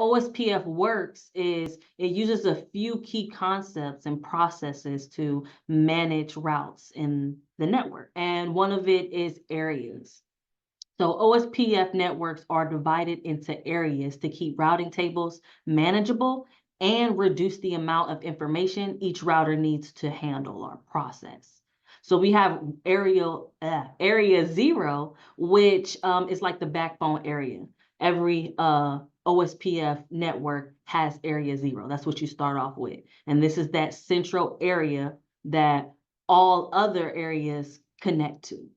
OSPF works is it uses a few key concepts and processes to manage routes in the network. And one of it is areas. So OSPF networks are divided into areas to keep routing tables manageable and reduce the amount of information each router needs to handle or process. So we have area 0, which is like the backbone area. Every OSPF network has area 0. That's what you start off with. And this is that central area that all other areas connect to.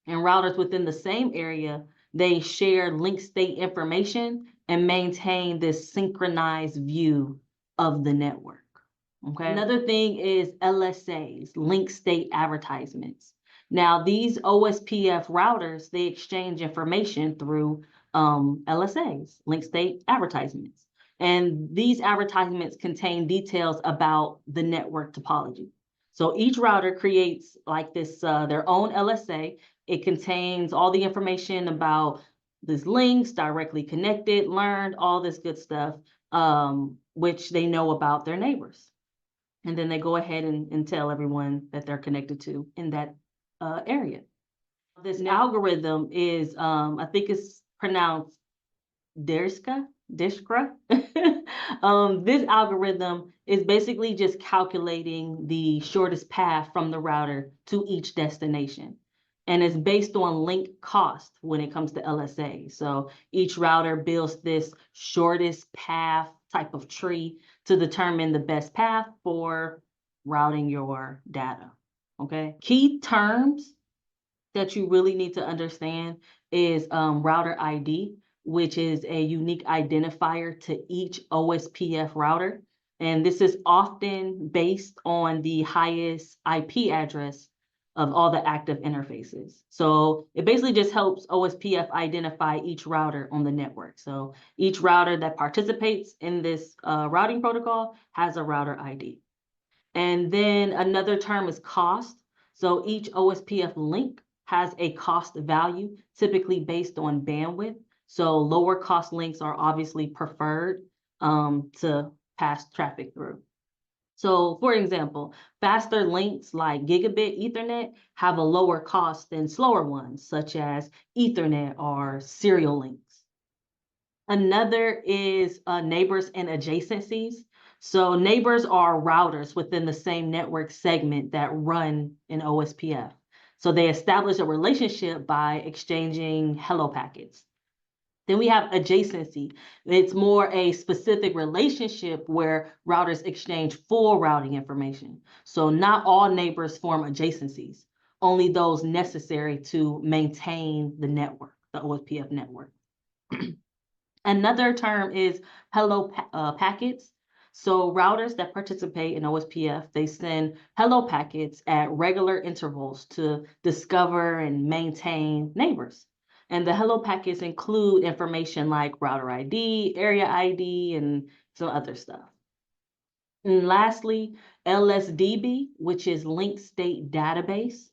And routers within the same area, they share link state information and maintain this synchronized view of the network. Okay. Another thing is LSAs, link state advertisements. Now, these OSPF routers, they exchange information through LSAs, link state advertisements. And these advertisements contain details about the network topology. So each router creates like this, their own LSA. It contains all the information about these links, directly connected, learned, all this good stuff, which they know about their neighbors. And then they go ahead and tell everyone that they're connected to in that area. This algorithm is, I think it's pronounced DISCRA. This algorithm is basically just calculating the shortest path from the router to each destination. And it's based on link cost when it comes to LSA. So each router builds this shortest path type of tree to determine the best path for routing your data, okay? Key terms that you really need to understand is router ID, which is a unique identifier to each OSPF router. And this is often based on the highest IP address of all the active interfaces. So it basically just helps OSPF identify each router on the network. So each router that participates in this routing protocol has a router ID. And then another term is cost. So each OSPF link has a cost value, typically based on bandwidth. So lower cost links are obviously preferred to pass traffic through. So for example, faster links like gigabit Ethernet have a lower cost than slower ones, such as Ethernet or serial links. Another is neighbors and adjacencies. So neighbors are routers within the same network segment that run in OSPF. So they establish a relationship by exchanging hello packets. Then we have adjacency. It's more a specific relationship where routers exchange full routing information. So not all neighbors form adjacencies, only those necessary to maintain the network, the OSPF network. Another term is hello packets. So routers that participate in OSPF, they send hello packets at regular intervals to discover and maintain neighbors. And the hello packets include information like router ID, area ID, and some other stuff. And lastly, LSDB, which is link state database.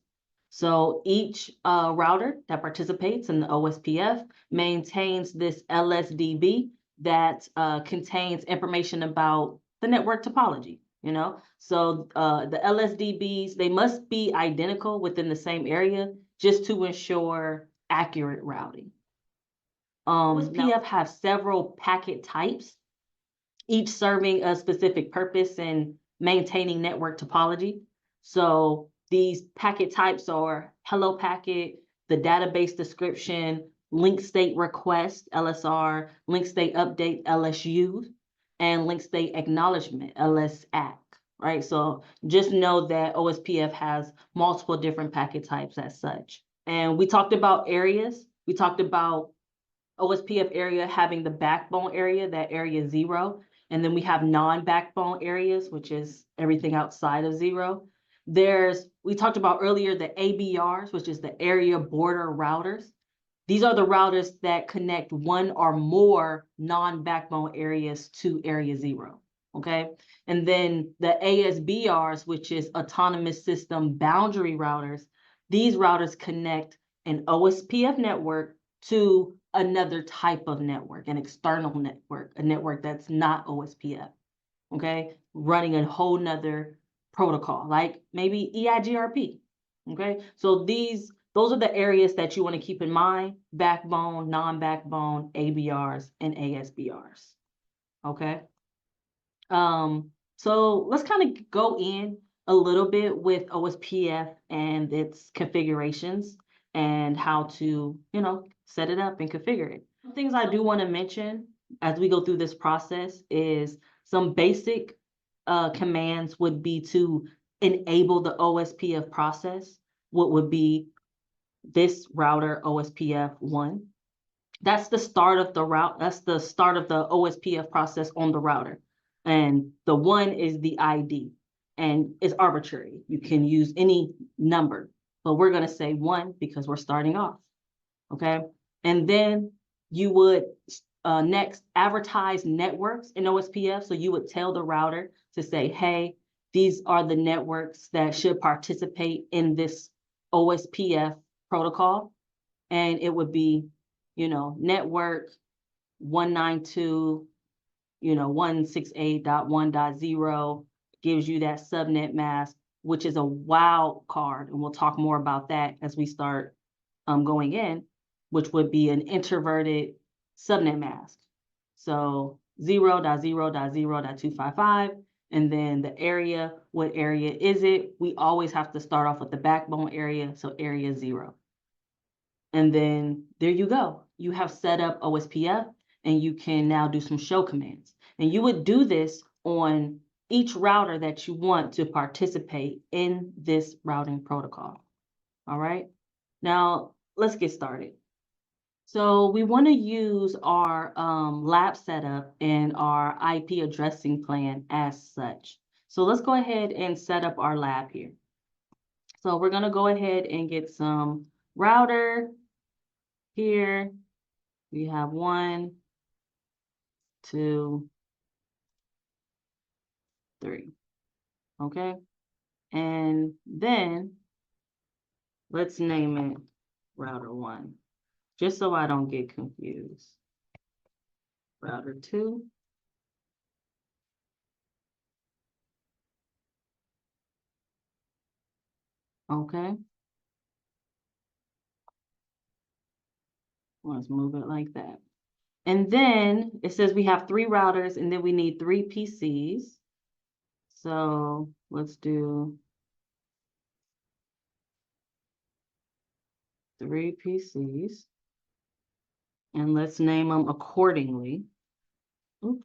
So each router that participates in the OSPF maintains this LSDB that contains information about the network topology, you know? So the LSDBs, they must be identical within the same area just to ensure accurate routing. OSPF have several packet types, each serving a specific purpose in maintaining network topology. So these packet types are hello packet, the database description, link state request, LSR, link state update, LSU, and link state acknowledgement, LSAC, right? So just know that OSPF has multiple different packet types as such. And we talked about areas. We talked about OSPF area having the backbone area, that area 0. And then we have non-backbone areas, which is everything outside of 0. We talked about earlier the ABRs, which is the area border routers. These are the routers that connect one or more non-backbone areas to area 0, okay? And then the ASBRs, which is autonomous system boundary routers. These routers connect an OSPF network to another type of network, an external network, a network that's not OSPF, okay? Running a whole nother protocol, like maybe EIGRP, okay? So those are the areas that you want to keep in mind: backbone, non-backbone, ABRs, and ASBRs, okay? So let's kind of go in a little bit with OSPF and its configurations and how to, set it up and configure it. Things I do want to mention as we go through this process is some basic commands would be to enable the OSPF process. What would be this router OSPF 1? That's the start of the route. That's the start of the OSPF process on the router. And the 1 is the ID, and it's arbitrary. You can use any number, but we're going to say 1 because we're starting off. Okay. And then you would next advertise networks in OSPF. So you would tell the router to say, hey, these are the networks that should participate in this OSPF protocol. And it would be, network 192, 168.1.0 gives you that subnet mask, which is a wild card. And we'll talk more about that as we start going in, which would be an introverted subnet mask. So 0.0.0.255. And then the area, what area is it? We always have to start off with the backbone area. So area 0. And then there you go. You have set up OSPF and you can now do some show commands. And you would do this on each router that you want to participate in this routing protocol. All right. Now let's get started. So we want to use our lab setup and our IP addressing plan as such. So let's go ahead and set up our lab here. So we're going to go ahead and get some router. Here we have 1, 2, 3. Okay. And then let's name it router 1, just so I don't get confused. Router 2. Okay. Let's move it like that. And then it says we have 3 routers and then we need 3 PCs. So let's do 3 PCs and let's name them accordingly. Oops.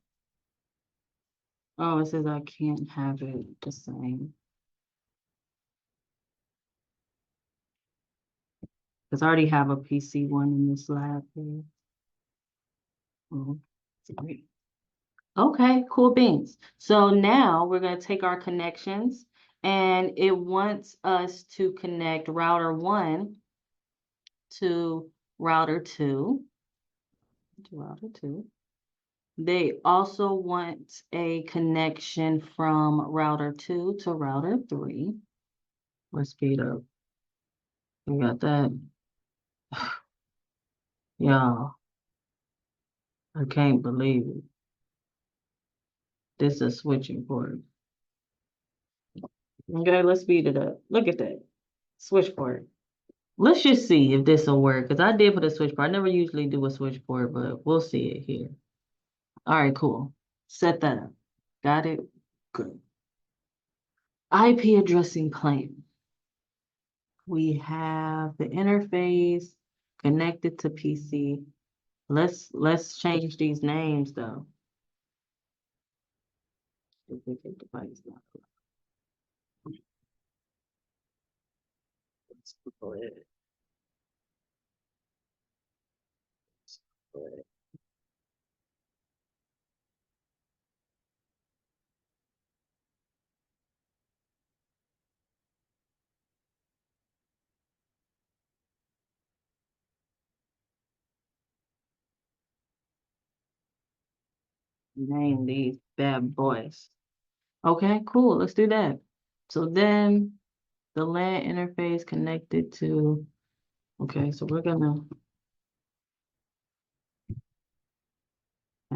Oh, it says I can't have it the same. Because I already have a PC 1 in this lab here. Oh, great. Okay, cool beans. So now we're going to take our connections and it wants us to connect router 1 to router 2. To router 2. They also want a connection from router 2 to router 3. Let's speed up. We got that. Y'all, I can't believe it. This is switching port. Okay, let's speed it up. Look at that. Switch port. Let's just see if this will work, because I did put a switch port. I never usually do a switch port, but we'll see it here. All right, cool. Set that up. Got it? Good. IP addressing plan. We have the interface connected to PC. Let's change these names though. Duplicate device not allowed. Let's go ahead. Let's go ahead. Name these bad boys. Okay, cool. Let's do that. So then the LAN interface connected to, okay, so we're gonna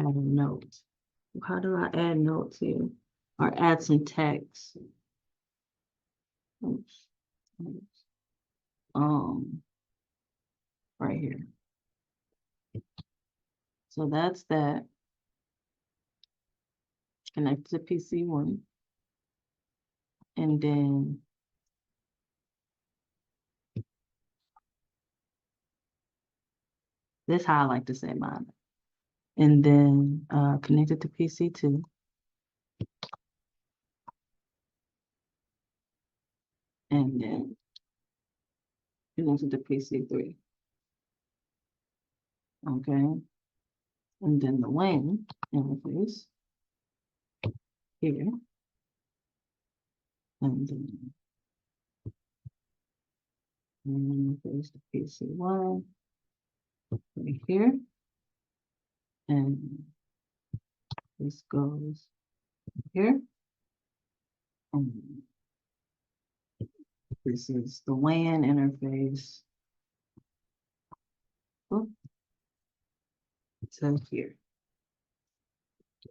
add a note. How do I add notes here? Or add some text. Oops. Right here. So that's that. Connect to PC1. And then this is how I like to say mine. And then connect it to PC2. And then connect it to PC3. Okay. And then the WAN interface here. And then interface to PC1 right here. And this goes here. And this is the WAN interface to here.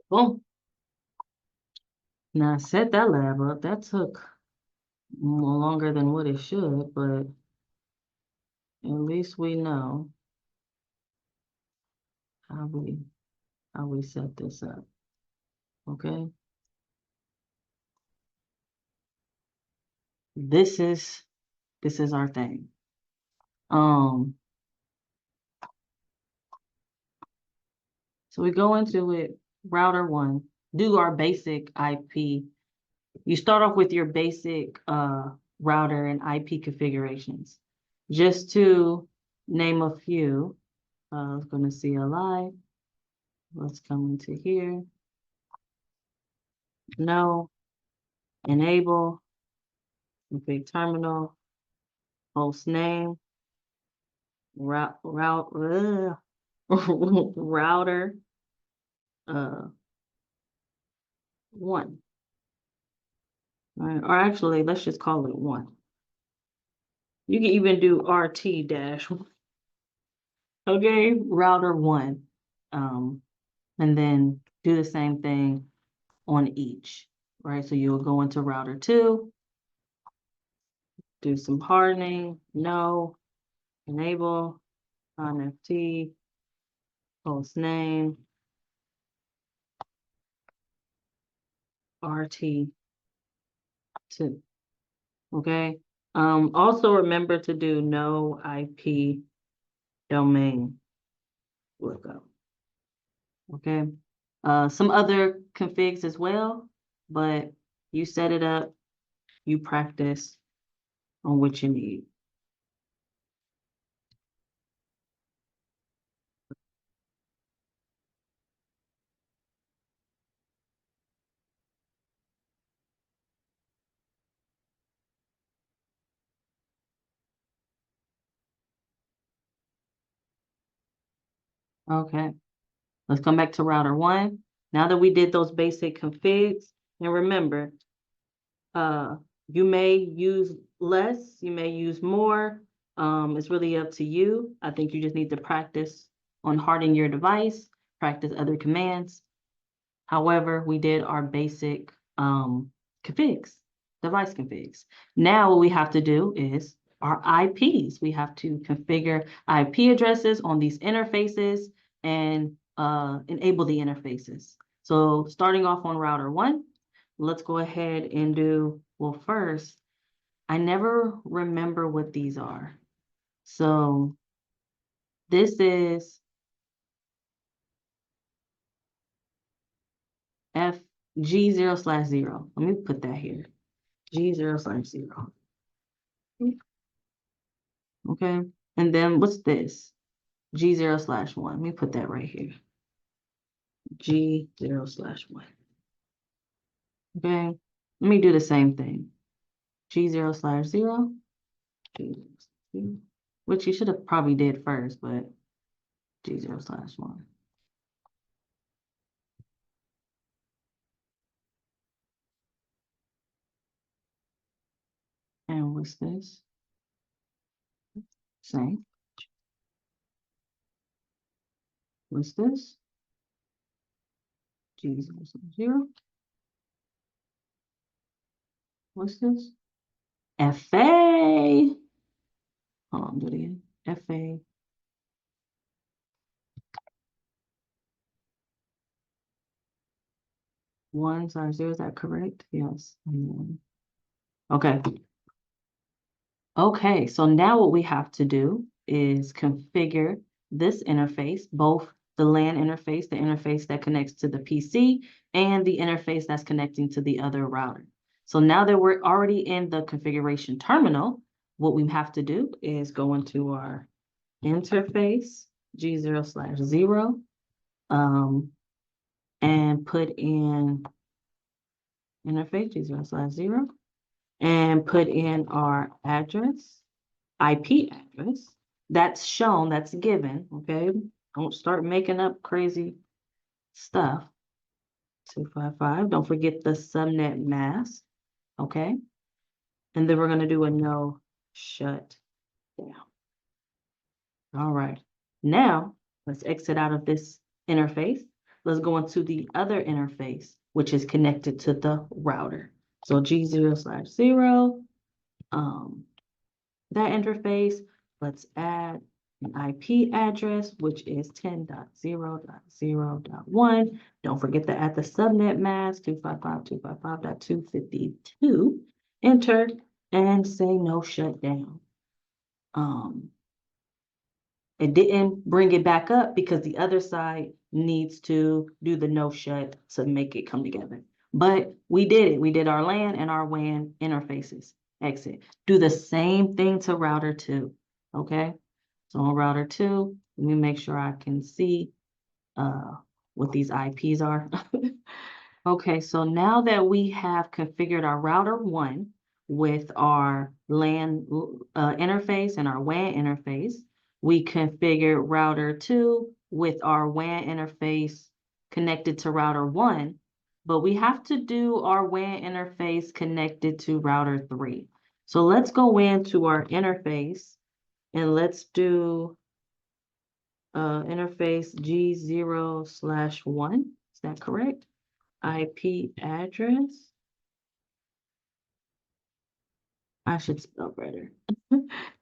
Boom. Now I set that lab up. That took more longer than what it should, but at least we know how we set this up. Okay. This is our thing. So we go into it, router 1, do our basic IP. You start off with your basic router and IP configurations. Just to name a few, I was going to CLI. Let's come into here. No, enable, config terminal, host name, router, 1. Right. Or actually, let's just call it 1. You can even do RT dash. Okay, router 1. And then do the same thing on each, right? So you'll go into router 2, do some hardening, no, enable, NFT, host name, RT2. Okay. Also remember to do no IP domain lookup. Okay. Some other configs as well, but you set it up, you practice on what you need. Okay. Let's come back to router 1. Now that we did those basic configs, and remember, you may use less, you may use more. It's really up to you. I think you just need to practice on hardening your device, practice other commands. However, we did our basic configs, device configs. Now what we have to do is our IPs. We have to configure IP addresses on these interfaces and enable the interfaces. So starting off on router 1, let's go ahead and do, well, first, I never remember what these are. So this is G0/0. Let me put that here. G0/0. Okay. And then what's this? G0/1. Let me put that right here. G0/1. Okay. Let me do the same thing. G0/0. Which you should have probably did first, but G0/1. And what's this? Same. What's this? G0/0. What's this? FA. Hold on, do it again. FA. One / 0, is that correct? Yes. Okay. Okay, so now what we have to do is configure this interface, both the LAN interface, the interface that connects to the PC, and the interface that's connecting to the other router. So now that we're already in the configuration terminal, what we have to do is go into our interface, G0/0, and put in interface G0/0, and put in our address, IP address that's shown, that's given, okay? Don't start making up crazy stuff. 255, don't forget the subnet mask, okay? And then we're gonna do a no shut down. All right, now let's exit out of this interface. Let's go into the other interface, which is connected to the router. So G0/0, that interface, let's add an IP address, which is 10.0.0.1. Don't forget to add the subnet mask, 255.255.252. Enter and say no shutdown. It didn't bring it back up because the other side needs to do the no shut to make it come together. But we did it. We did our LAN and our WAN interfaces. Exit. Do the same thing to router 2. Okay. So on router 2, let me make sure I can see what these IPs are. Okay, so now that we have configured our router 1 with our LAN interface and our WAN interface, we configured router 2 with our WAN interface connected to router 1, but we have to do our WAN interface connected to router 3. So let's go into our interface and let's do interface G0/1. Is that correct? IP address. I should spell better.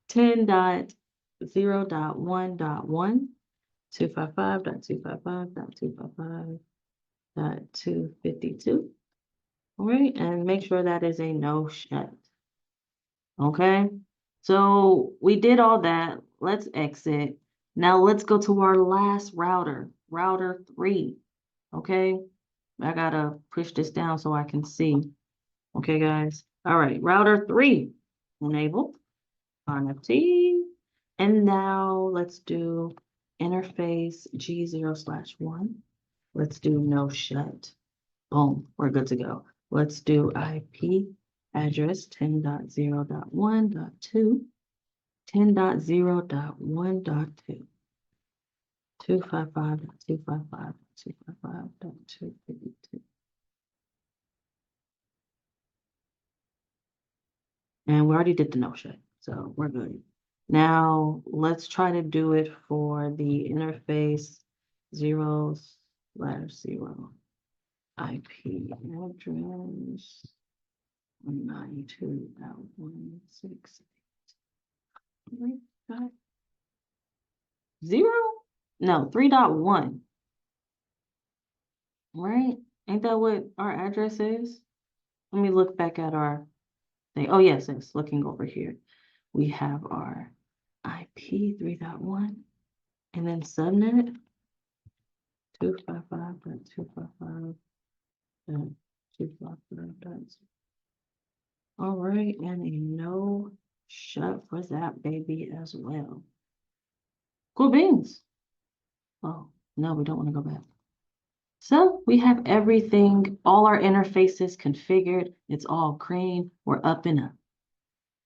10.0.1.1, 255.255.255.252. All right, and make sure that is a no shut. Okay, so we did all that. Let's exit. Now let's go to our last router, router 3. Okay, I gotta push this down so I can see. Okay, guys. All right, router 3 enabled, NFT. And now let's do interface G0/1. Let's do no shut. Boom, we're good to go. Let's do IP address 10.0.1.2, 10.0.1.2, 255.255.255.252. And we already did the no shut, so we're good. Now let's try to do it for the interface 0/0. IP address 192.168. 0? No, 3.1. Right? Ain't that what our address is? Let me look back at our thing. Oh, yes, it's looking over here. We have our IP 3.1 and then subnet 255.255.255. All right, and a no shut for that baby as well. Cool beans. Oh, no, we don't want to go back. So we have everything, all our interfaces configured. It's all green. We're up and up.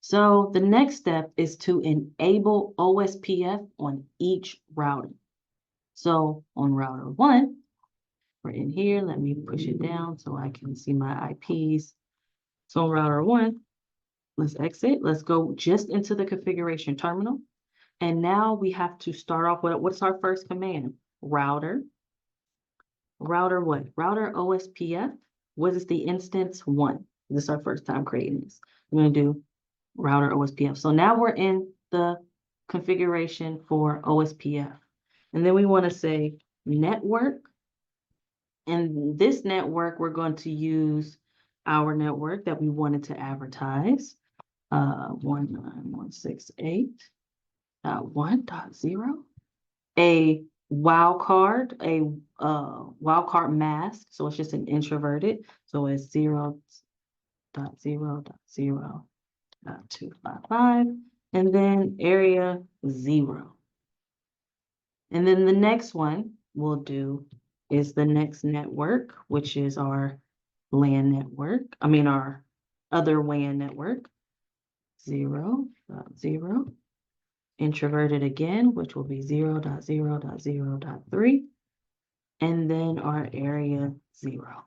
So the next step is to enable OSPF on each router. So on router 1, we're in here. Let me push it down so I can see my IPs. So on router 1, let's exit. Let's go just into the configuration terminal. And now we have to start off with, what's our first command? Router router what? Router OSPF. What is the instance 1? This is our first time creating this. I'm going to do router OSPF. So now we're in the configuration for OSPF. And then we want to say network. And this network, we're going to use our network that we wanted to advertise, 19168.1.0. A wildcard, a wildcard mask. So it's just an introverted. So it's 0.0.0.255, and then area 0. And then the next one we'll do is the next network, which is our LAN network. I mean, our other WAN network, 0.0, introverted again, which will be 0.0.0.3, and then our area 0.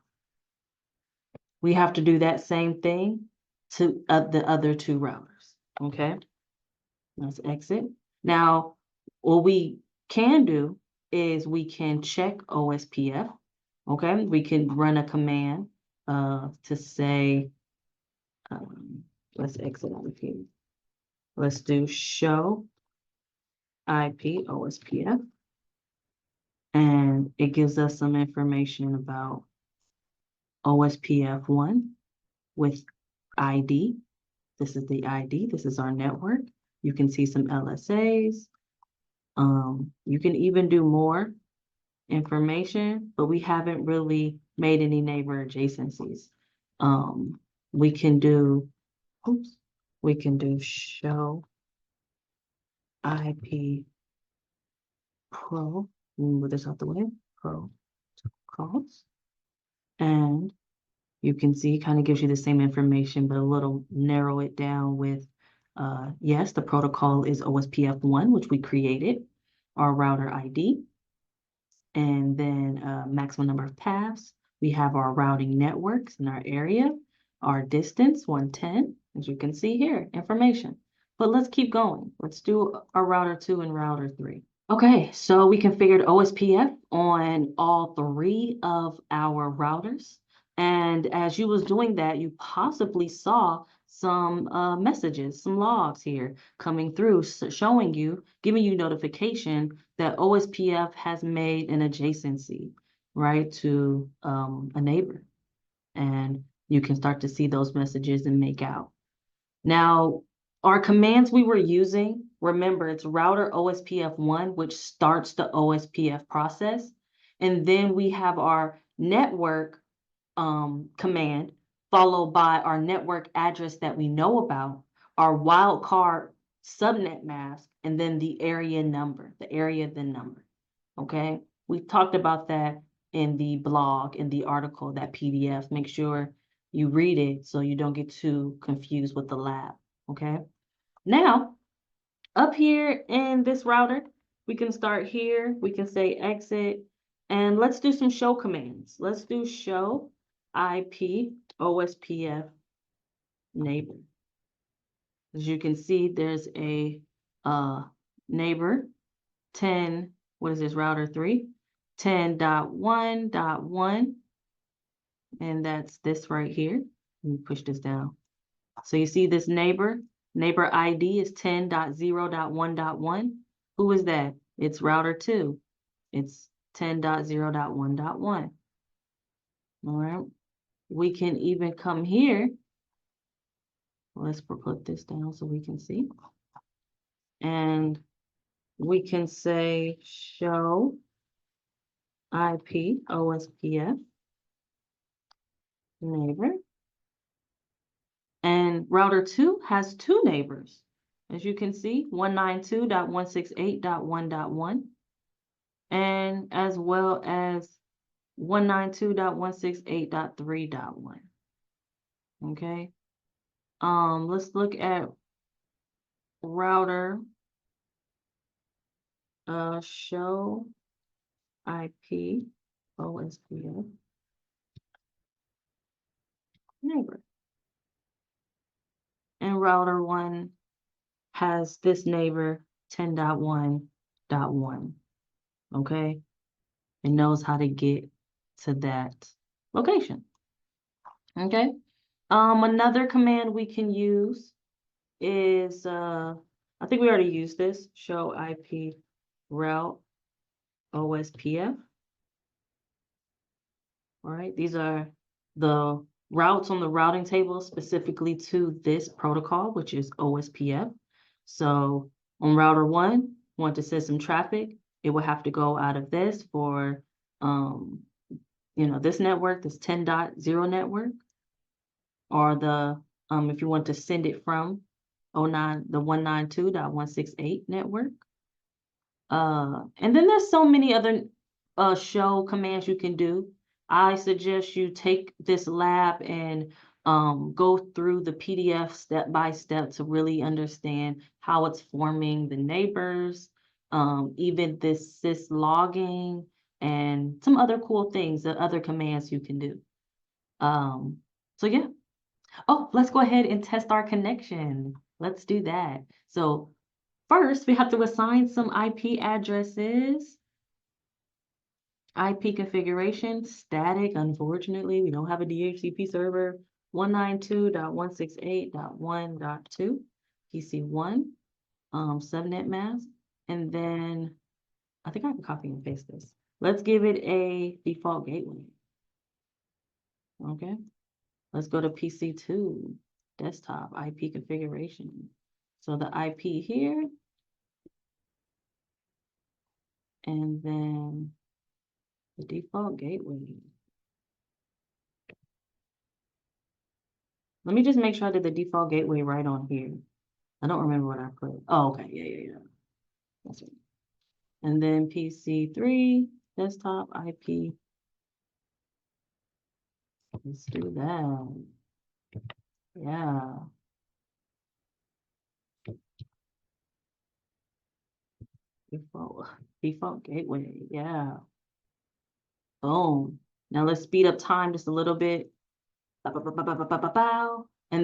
We have to do that same thing to the other 2 routers, okay? Let's exit. Now, what we can do is we can check OSPF, okay? We can run a command to say, let's exit out of here. Let's do show IP OSPF, and it gives us some information about OSPF1 with ID. This is the ID. This is our network. You can see some LSAs. You can even do more information, but we haven't really made any neighbor adjacencies. We can do show IP pro, move this out the way, protocols. And you can see, kind of gives you the same information, but a little narrow it down with, yes, the protocol is OSPF1, which we created, our router ID, and then maximum number of paths. We have our routing networks in our area, our distance, 110, as you can see here, information. But let's keep going. Let's do our router 2 and router 3. Okay, so we configured OSPF on all 3 of our routers. And as you was doing that, you possibly saw some messages, some logs here coming through, showing you, giving you notification that OSPF has made an adjacency, right, to a neighbor. And you can start to see those messages and make out. Now, our commands we were using, remember, it's router OSPF1, which starts the OSPF process. And then we have our network command, followed by our network address that we know about, our wildcard subnet mask, and then the area number, then number, okay? We talked about that in the blog, in the article, that PDF. Make sure you read it so you don't get too confused with the lab, okay? Now, up here in this router, we can start here. We can say exit, and let's do some show commands. Let's do show IP OSPF neighbor. As you can see, there's a neighbor 10, what is this, router 3? 10.1.1, and that's this right here. Let me push this down. So you see this neighbor ID is 10.0.1.1. Who is that? It's router 2. It's 10.0.1.1. All right. We can even come here. Let's put this down so we can see. And we can say show IP OSPF neighbor. And router 2 has 2 neighbors. As you can see, 192.168.1.1, and as well as 192.168.3.1. Okay. Let's look at router show IP OSPF neighbor. And router 1 has this neighbor 10.1.1. Okay. It knows how to get to that location. Okay. Another command we can use is, I think we already used this, show IP route OSPF. All right, these are the routes on the routing table specifically to this protocol, which is OSPF. So on router 1, want to send some traffic, it will have to go out of this for, this network, this 10.0 network, or the, if you want to send it from the 192.168 network. And then there's so many other show commands you can do. I suggest you take this lab and go through the PDF step by step to really understand how it's forming the neighbors, even this sys logging, and some other cool things, the other commands you can do. So yeah. Oh, let's go ahead and test our connection. Let's do that. So first, we have to assign some IP addresses. IP configuration, static. Unfortunately, we don't have a DHCP server. 192.168.1.2, PC1, subnet mask. And then, I think I can copy and paste this. Let's give it a default gateway. Okay. Let's go to PC2, desktop, IP configuration. So the IP here, and then the default gateway. Let me just make sure I did the default gateway right on here. I don't remember what I put. Oh, okay, yeah. That's right. And then PC3, desktop, IP. Let's do that. Yeah. Default gateway, yeah. Boom. Now let's speed up time just a little bit. And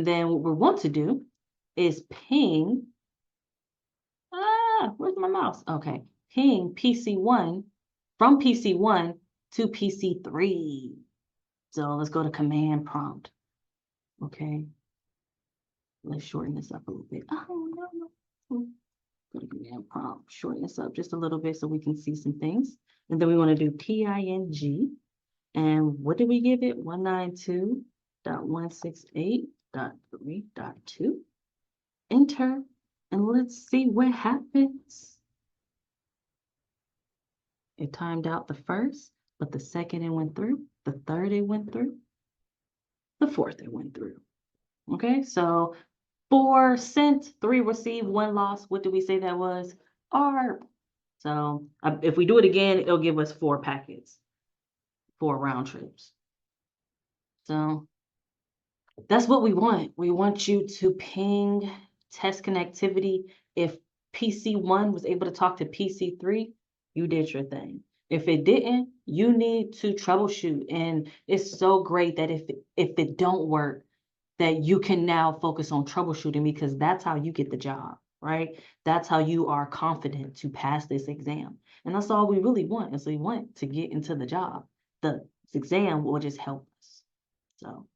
then what we want to do is ping. Where's my mouse? Okay. Ping PC1 from PC1 to PC3. So let's go to command prompt. Okay. Let's shorten this up a little bit. Oh, no. Go to command prompt, shorten this up just a little bit so we can see some things. And then we want to do PING. And what did we give it? 192.168.3.2. Enter. And let's see what happens. It timed out the first, but the second it went through, the third it went through, the fourth it went through. Okay, so 4 sent, 3 received, 1 lost. What did we say that was? ARP. So if we do it again, it'll give us 4 packets, 4 round trips. So that's what we want. We want you to ping, test connectivity. If PC1 was able to talk to PC3, you did your thing. If it didn't, you need to troubleshoot. And it's so great that if it don't work, that you can now focus on troubleshooting, because that's how you get the job, right? That's how you are confident to pass this exam. And that's all we really want, is we want to get into the job. The exam will just help us. So